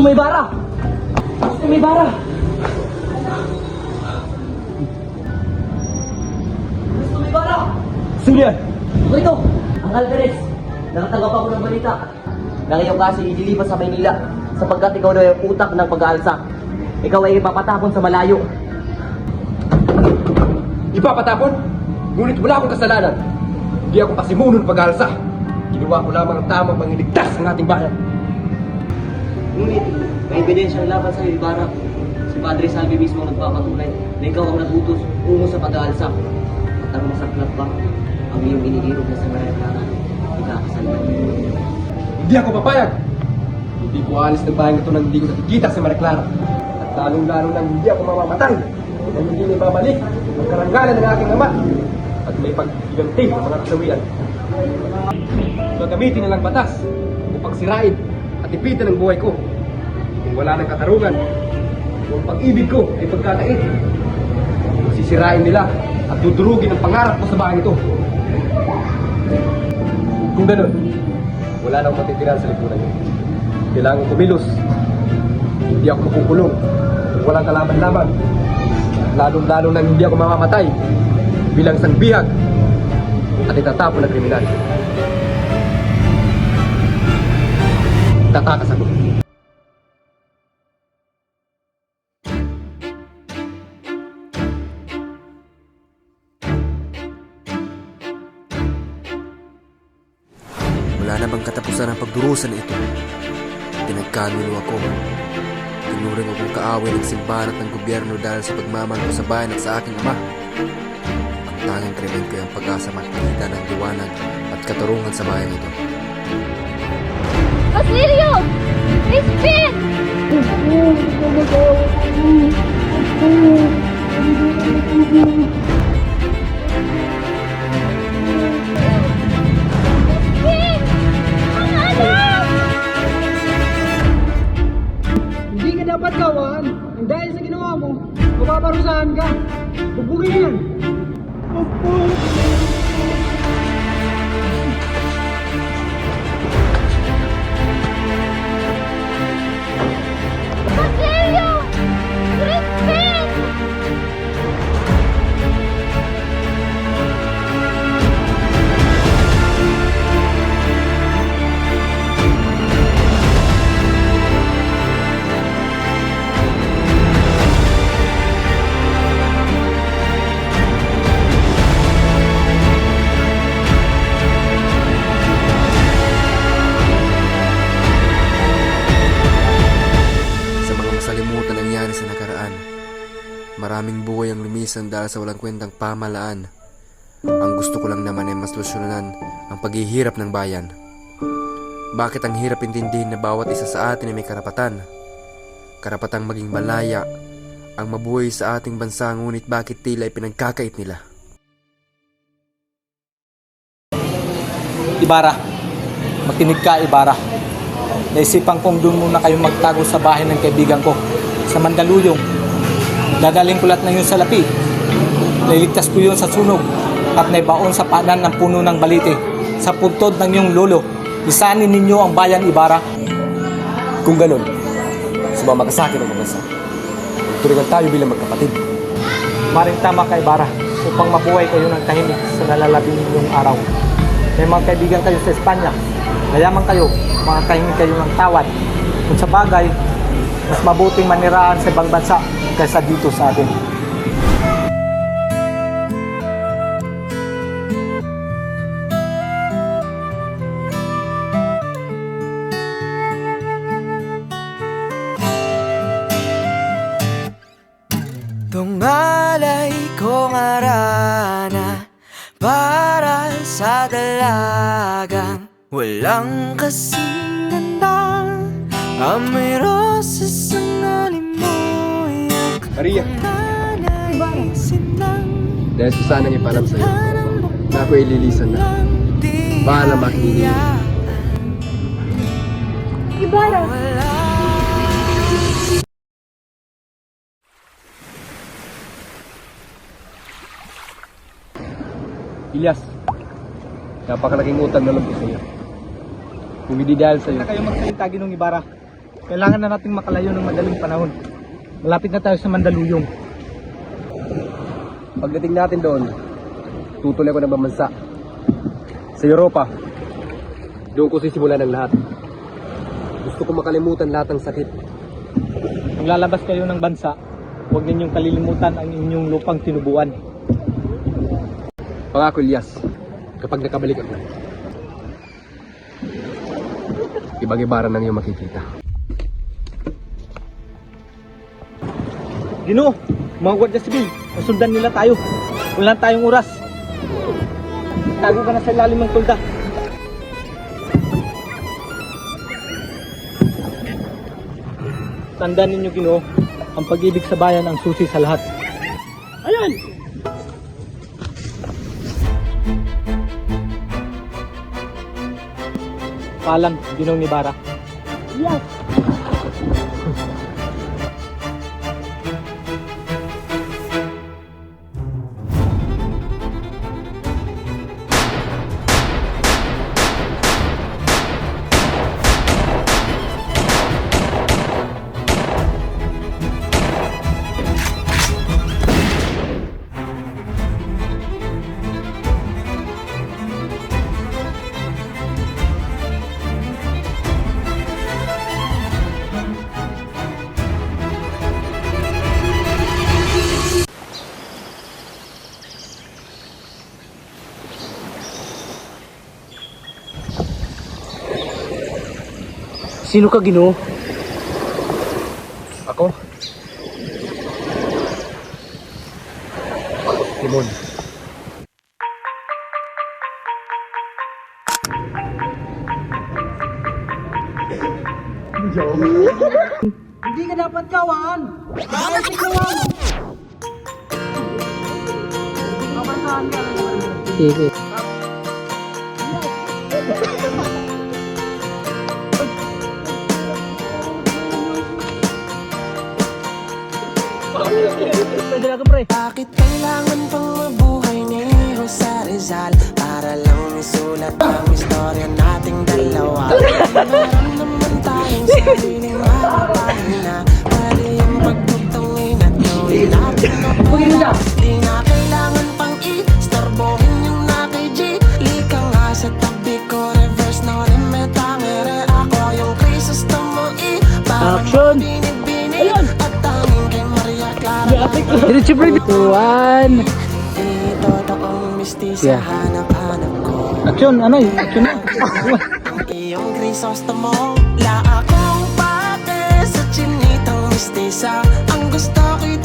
mo, Ibarra! Gusto mo, Ibarra! Gusto mo, Ibarra! Sino yan? Ako ito, ang Alvarez. Nakatanggap ako ng balita na ngayong kasi idilipat sa Maynila sapagkat ikaw na yung utak ng pag-aalsa. Ikaw ay ipapatapon sa malayo. Ipapatapon? Ngunit wala akong kasalanan. Hindi ako pasimunon pag-aalsa. Ginawa ko lamang ang tamang pangiligtas ng ating bayan. Ngunit, may ebidensyang laban sa iyo, Ibarra. Si Padre Salvi mismo ang nagpapatunay na ikaw ang nagutos ungo sa pag-aalsa. At ang masaklap pa, ang iyong iniirog na sa Maria Clara, ikakasal na. Hindi ako papayag. Hindi ko alis ng bayan ito nang hindi ko nakikita si Maria Clara. At lalong-lalo nang hindi ako mamamatay. Nang hindi na ibabalik ang karangalan ng aking ama. At may paggiganti ng mga kasawian. Gagamitin nilang batas upang sirain at ipitan ang buhay ko. Kung wala ng katarungan, kung pag-ibig ko ay pagkatait, sisirain nila at dudurugin ang pangarap ko sa bahay ito. Kung ganun, wala na akong matitirahan sa lipunan niyo. Kailangan kumilos. Hindi ako makukulong. Walang kalaban-laban. Lalong-lalo na hindi ako mamamatay bilang isang bihag at itatapon na kriminal. Tatakas ako. Wala na bang katapusan ang pagdurusa na ito? Pinagkanulo ako. Tinuring akong kaaway ng simbahan at ng gobyerno dahil sa pagmamahal ko sa bayan at sa aking ama. Ang tanging krimen ko ay ang pag-asa makikita ng liwanag at katarungan sa bayan ito. Basilio! Crispin! Crispin! Ang anak! Hindi ka dapat gawan. Ang dahil sa ginawa mo, mapaparusahan ka. Bubugin yan. Basilio! Crispin! Sa mga masalimutan nangyari sa nakaraan, maraming buhay ang lumisan dahil sa walang kwentang pamahalaan. Ang gusto ko lang naman ay mas lusyonan ang paghihirap ng bayan. Bakit ang hirap intindihin na bawat isa sa atin ay may karapatan? Karapatang maging malaya, ang mabuhay sa ating bansa, ngunit bakit tila ay pinagkakait nila? Ibarra, makinig ka, Ibarra. Naisipan kong doon muna kayong magtago sa bahay ng kaibigan ko sa Mandaluyong. Dadaling ko lahat na yun sa lapi. Nailigtas ko yun sa sunog at naibaon sa paanan ng puno ng balite. Sa puntod ng iyong lolo, isanin ninyo ang bayan, Ibarra. Kung ganun, sumama ka sa akin ang mabansa. Turingan tayo bilang magkapatid. Maring tama ka, Ibarra, upang mabuhay kayo ng tahimik sa nalalabing ninyong araw. May mga kaibigan kayo sa Espanya. Mayaman kayo, makakahingi kayo ng tawad. Kung sa bagay, mas mabuting manirahan sa ibang bansa kaysa dito sa atin. Tungalay kong arana para sa dalagang walang kasing ganda. Amoy roses ang alimoy ang Maria, naisin ng dahil sa sanang ipalam sa'yo na ako ililisan na. Paalam aking iniwan. Ibarra! Ilyas, napakalaking utang na loob ko sa'yo. Kung hindi dahil sa'yo, Huwag na kayo magsalita, Ginong Ibarra. Kailangan na nating makalayo ng madaling panahon. Malapit na tayo sa Mandaluyong. Pagdating natin doon, tutuloy ko ng bansa. Sa Europa, doon ko sisimulan ang lahat. Gusto ko makalimutan lahat ng sakit. Kung lalabas kayo ng bansa, huwag ninyong kalilimutan ang inyong lupang tinubuan. Pangako, Elias, kapag nakabalik ako, ibang-ibara ng iyong makikita. Ginoo, mga Guardia Civil, nasundan nila tayo. Wala tayong oras. Tago ka na sa ilalim ng tulda. Tandaan ninyo, Ginoo, ang pag-ibig sa bayan ang susi sa lahat. Ayan! Paalam, Ginong ni Bara. Yes! Sino ka, Ginoo? Ako? Timon. Hindi ka dapat kawan! Bakit si kawan? Kabataan ka lang. Sige. Pwede na ka, pre. Bakit kailangan pang mabuhay ni Jose Rizal para lang isulat ang istorya nating dalawa? Meron naman tayong sariling marapahin na mali ang pagtutungin at gawin natin mabuha. Di na kailangan pang i-starbohin yung nakay-G. Lika nga sa tabi ko, reverse na rin metangere. Ako yung Crisostomo Action! Ayun! At tanging kay Maria Clara. Diretso, pre. 2, 1. Ito toong mistisa, hanap-hanap ko. Action, ano eh? Action na. Ang iyong Crisostomo, la akong pate sa chinitang mistisa. Ang gusto ko'y